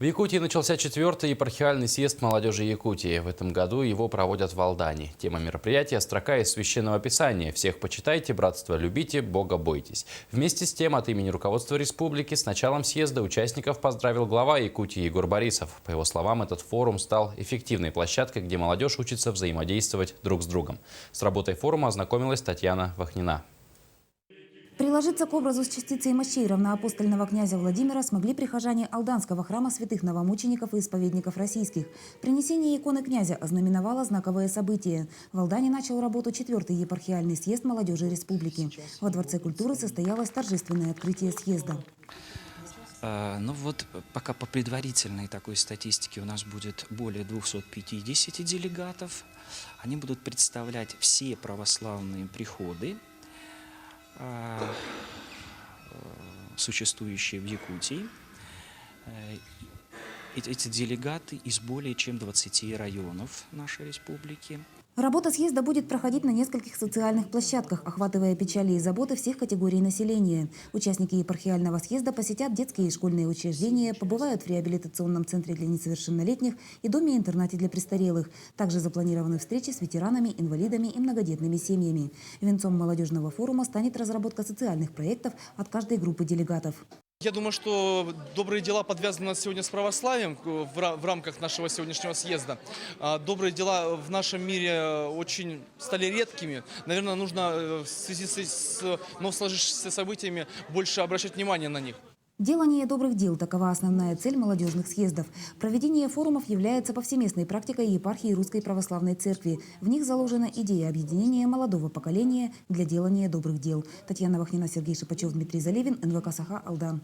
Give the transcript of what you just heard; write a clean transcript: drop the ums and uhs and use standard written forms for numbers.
В Якутии начался 4-й епархиальный съезд молодежи Якутии. В этом году его проводят в Алдане. Тема мероприятия – строка из Священного Писания: «Всех почитайте, братство любите, Бога бойтесь». Вместе с тем, от имени руководства республики с началом съезда участников поздравил глава Якутии Егор Борисов. По его словам, этот форум стал эффективной площадкой, где молодежь учится взаимодействовать друг с другом. С работой форума ознакомилась Татьяна Вахнина. Приложиться к образу с частицей мощей равноапостольного князя Владимира смогли прихожане Алданского храма святых новомучеников и исповедников российских. Принесение иконы князя ознаменовало знаковое событие. В Алдане начал работу 4-й епархиальный съезд молодежи республики. Во Дворце культуры состоялось торжественное открытие съезда. Ну вот пока по предварительной такой статистике у нас будет более 250 делегатов. Они будут представлять все православные приходы, существующие в Якутии. Эти делегаты из более чем 20 районов нашей республики. Работа съезда будет проходить на нескольких социальных площадках, охватывая печали и заботы всех категорий населения. Участники епархиального съезда посетят детские и школьные учреждения, побывают в реабилитационном центре для несовершеннолетних и доме-интернате для престарелых. Также запланированы встречи с ветеранами, инвалидами и многодетными семьями. Венцом молодежного форума станет разработка социальных проектов от каждой группы делегатов. Я думаю, что добрые дела подвязаны сегодня с православием в рамках нашего сегодняшнего съезда. Добрые дела в нашем мире очень стали редкими. Наверное, нужно в связи с сложившимися событиями больше обращать внимание на них. Делание добрых дел – такова основная цель молодежных съездов. Проведение форумов является повсеместной практикой епархии Русской Православной Церкви. В них заложена идея объединения молодого поколения для делания добрых дел. Татьяна Вахнина, Сергей Шипачев, Дмитрий Залевин, НВК «Саха», Алдан.